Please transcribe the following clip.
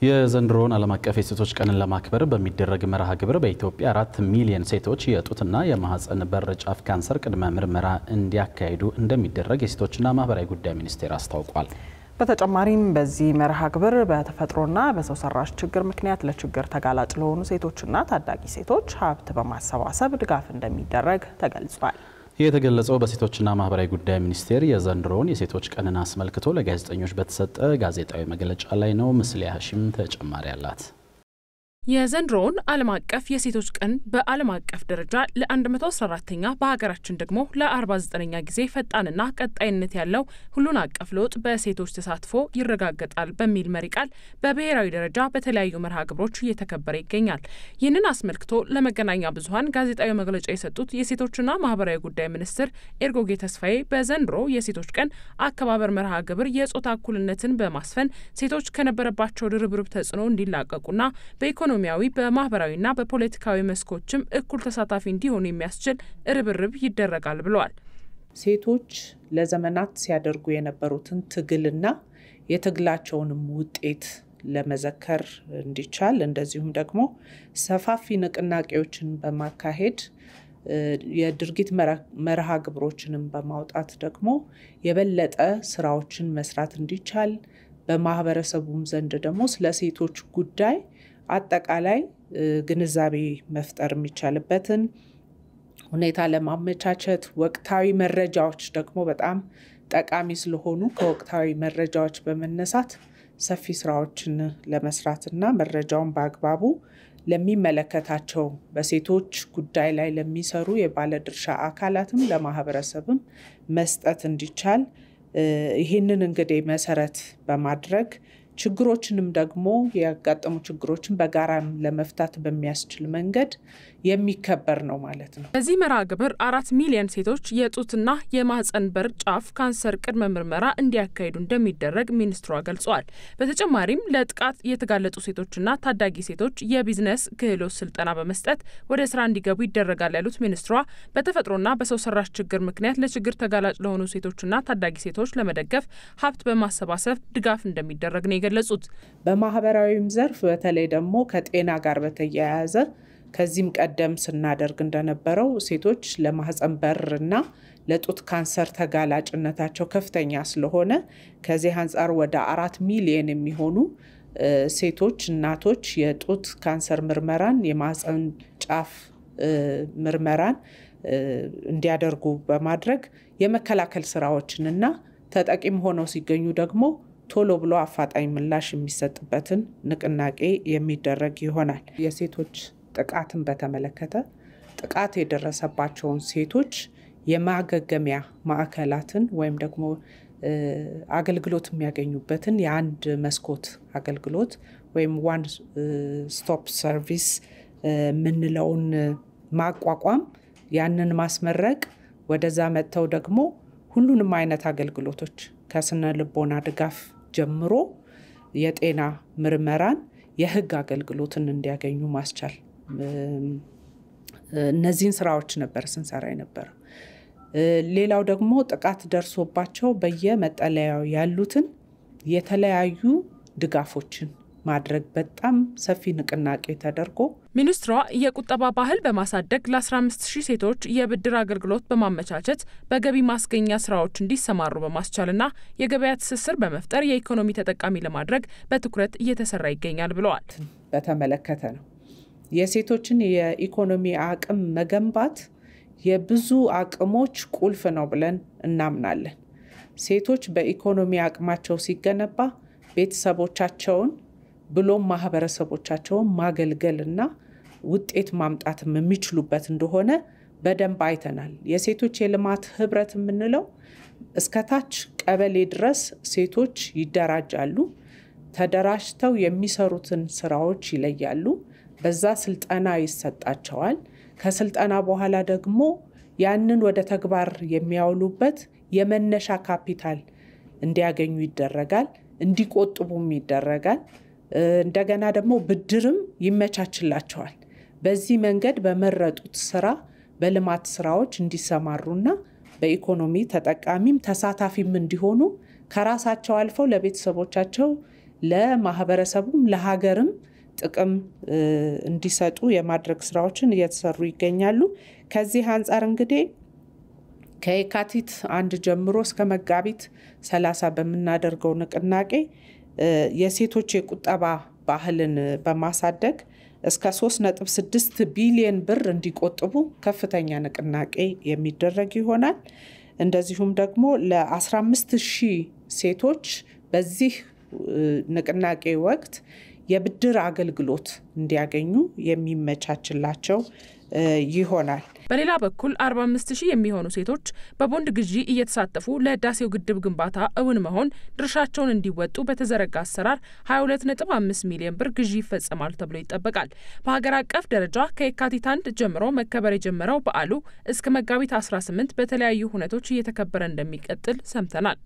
የዘንድሮውን ዓለም አቀፍ የሴቶች ቀንን ለማክበር በሚደረግ መርሃ ግብር በኢትዮጵያ 4 ሚሊዮን ሴቶች የጡትና የማህፀን በር ጫፍ ካንሰር ቅድመ ምርመራ እንዲያካሂዱ እንደሚደረግ የሴቶችና ማህበራዊ ጉዳይ ሚኒስቴር አስታውቋል። በተጨማሪም በዚህ መርሃ ግብር በተፈጥሮና በሰው ሰራሽ ችግር ምክንያት ለችግር ተጋላጭ ለሆኑ ሴቶችና ታዳጊ ሴቶች ሀብት በማሰባሰብ ድጋፍ እንደሚደረግ ተገልጿል። የተገለጸው በሴቶችና ማህበራዊ ጉዳይ ሚኒስቴር የዘንድሮውን የሴቶች ቀንን አስመልክቶ ለጋዜጠኞች በተሰጠ ጋዜጣዊ መግለጫ ላይ ነው። ምስሌ ሀሺም ተጨማሪ አላት። የዘንድሮውን ዓለም አቀፍ የሴቶች ቀን በዓለም አቀፍ ደረጃ ለ114ኛ በሀገራችን ደግሞ ለ49ኛ ጊዜ ፈጣንና ቀጣይነት ያለው ሁሉን አቀፍ ለውጥ በሴቶች ተሳትፎ ይረጋገጣል በሚል መሪ ቃል በብሔራዊ ደረጃ በተለያዩ መርሃ ግብሮች እየተከበረ ይገኛል። ይህንን አስመልክቶ ለመገናኛ ብዙሃን ጋዜጣዊ መግለጫ የሰጡት የሴቶችና ማህበራዊ ጉዳይ ሚኒስትር ኤርጎጌ ተስፋዬ በዘንድሮ የሴቶች ቀን አከባበር መርሃ ግብር የጾታ እኩልነትን በማስፈን ሴቶች ከነበረባቸው ድርብርብ ተጽዕኖ እንዲላቀቁና በኢኮኖሚያዊ በማህበራዊና በፖለቲካዊ መስኮችም እኩል ተሳታፊ እንዲሆኑ የሚያስችል ርብርብ ይደረጋል ብለዋል። ሴቶች ለዘመናት ሲያደርጉ የነበሩትን ትግልና የትግላቸውንም ውጤት ለመዘከር እንዲቻል እንደዚሁም ደግሞ ሰፋፊ ንቅናቄዎችን በማካሄድ የድርጊት መርሃ ግብሮችንም በማውጣት ደግሞ የበለጠ ስራዎችን መስራት እንዲቻል በማህበረሰቡም ዘንድ ደግሞ ስለ ሴቶች ጉዳይ አጠቃላይ ግንዛቤ መፍጠር የሚቻልበትን ሁኔታ ለማመቻቸት ወቅታዊ መረጃዎች ደግሞ በጣም ጠቃሚ ስለሆኑ ከወቅታዊ መረጃዎች በመነሳት ሰፊ ስራዎችን ለመስራትና መረጃውን በአግባቡ ለሚመለከታቸው በሴቶች ጉዳይ ላይ ለሚሰሩ የባለድርሻ አካላትም ለማህበረሰብም መስጠት እንዲቻል ይህንን እንግዲህ መሰረት በማድረግ ችግሮችንም ደግሞ ያጋጠሙ ችግሮችን በጋራ ለመፍታት በሚያስችል መንገድ የሚከበር ነው ማለት ነው። በዚህ መርሃ ግብር 4 ሚሊዮን ሴቶች የጡትና የማህፀን በር ጫፍ ካንሰር ቅድመ ምርመራ እንዲያካሂዱ እንደሚደረግ ሚኒስትሯ ገልጸዋል። በተጨማሪም ለጥቃት የተጋለጡ ሴቶችና ታዳጊ ሴቶች የቢዝነስ ክህሎት ስልጠና በመስጠት ወደ ስራ እንዲገቡ ይደረጋል ያሉት ሚኒስትሯ በተፈጥሮና በሰው ሰራሽ ችግር ምክንያት ለችግር ተጋላጭ ለሆኑ ሴቶችና ታዳጊ ሴቶች ለመደገፍ ሀብት በማሰባሰብ ድጋፍ እንደሚደረግ ነው የገለጹት። በማህበራዊም ዘርፍ በተለይ ደግሞ ከጤና ጋር በተያያዘ ከዚህም ቀደም ስናደርግ እንደነበረው ሴቶች ለማህፀን በርና ለጡት ካንሰር ተጋላጭነታቸው ከፍተኛ ስለሆነ ከዚህ አንፃር ወደ 4 ሚሊዮን የሚሆኑ ሴቶች እናቶች የጡት ካንሰር ምርመራን የማህፀን ጫፍ ምርመራን እንዲያደርጉ በማድረግ የመከላከል ስራዎችንና ተጠቂም ሆነው ሲገኙ ደግሞ ቶሎ ብሎ አፋጣኝ ምላሽ የሚሰጥበትን ንቅናቄ የሚደረግ ይሆናል። የሴቶች ጥቃትን በተመለከተ ጥቃት የደረሰባቸውን ሴቶች የማገገሚያ ማዕከላትን ወይም ደግሞ አገልግሎት የሚያገኙበትን የአንድ መስኮት አገልግሎት ወይም ዋን ስቶፕ ሰርቪስ ምንለውን ማቋቋም ያንን ማስመረቅ ወደዛ መጥተው ደግሞ ሁሉንም አይነት አገልግሎቶች ከስነ ልቦና ድጋፍ ጀምሮ የጤና ምርመራን የህግ አገልግሎትን እንዲያገኙ ማስቻል እነዚህን ስራዎች ነበር ስንሰራ የነበረው። ሌላው ደግሞ ጥቃት ደርሶባቸው በየመጠለያው ያሉትን የተለያዩ ድጋፎችን ማድረግ በጣም ሰፊ ንቅናቄ ተደርጎ ሚኒስትሯ የቁጠባ ባህል በማሳደግ ለ15000 ሴቶች የብድር አገልግሎት በማመቻቸት በገቢ ማስገኛ ስራዎች እንዲሰማሩ በማስቻልና የገበያ ትስስር በመፍጠር የኢኮኖሚ ተጠቃሚ ለማድረግ በትኩረት እየተሰራ ይገኛል ብለዋል። በተመለከተ ነው የሴቶችን የኢኮኖሚ አቅም መገንባት የብዙ አቅሞች ቁልፍ ነው ብለን እናምናለን። ሴቶች በኢኮኖሚ አቅማቸው ሲገነባ ቤተሰቦቻቸውን ብሎም ማህበረሰቦቻቸውን ማገልገልና ውጤት ማምጣት የሚችሉበት እንደሆነ በደንብ አይተናል። የሴቶች የልማት ህብረት የምንለው እስከታች ቀበሌ ድረስ ሴቶች ይደራጃሉ። ተደራጅተው የሚሰሩትን ስራዎች ይለያሉ። በዛ ስልጠና ይሰጣቸዋል። ከስልጠና በኋላ ደግሞ ያንን ወደ ተግባር የሚያውሉበት የመነሻ ካፒታል እንዲያገኙ ይደረጋል፣ እንዲቆጥቡም ይደረጋል። እንደገና ደግሞ ብድርም ይመቻችላቸዋል። በዚህ መንገድ በመረጡት ስራ በልማት ስራዎች እንዲሰማሩና በኢኮኖሚ ተጠቃሚም ተሳታፊም እንዲሆኑ ከራሳቸው አልፈው ለቤተሰቦቻቸው ለማህበረሰቡም ለሀገርም ጥቅም እንዲሰጡ የማድረግ ስራዎችን እየተሰሩ ይገኛሉ። ከዚህ አንፃር እንግዲህ ከየካቲት 1 ጀምሮ እስከ መጋቢት 30 በምናደርገው ንቅናቄ የሴቶች የቁጠባ ባህልን በማሳደግ እስከ 3.6 ቢሊዮን ብር እንዲቆጥቡ ከፍተኛ ንቅናቄ የሚደረግ ይሆናል። እንደዚሁም ደግሞ ለ15000 ሴቶች በዚህ ንቅናቄ ወቅት የብድር አገልግሎት እንዲያገኙ የሚመቻችላቸው ይሆናል። በሌላ በኩል 45000 የሚሆኑ ሴቶች በቦንድ ግዢ እየተሳተፉ ለህዳሴው ግድብ ግንባታ እውን መሆን ድርሻቸውን እንዲወጡ በተዘረጋ አሰራር 22.5 ሚሊዮን ብር ግዢ ይፈጸማል ተብሎ ይጠበቃል። በሀገር አቀፍ ደረጃ ከየካቲት 1 ጀምሮ መከበር የጀመረው በዓሉ እስከ መጋቢት 18 በተለያዩ ሁነቶች እየተከበረ እንደሚቀጥል ሰምተናል።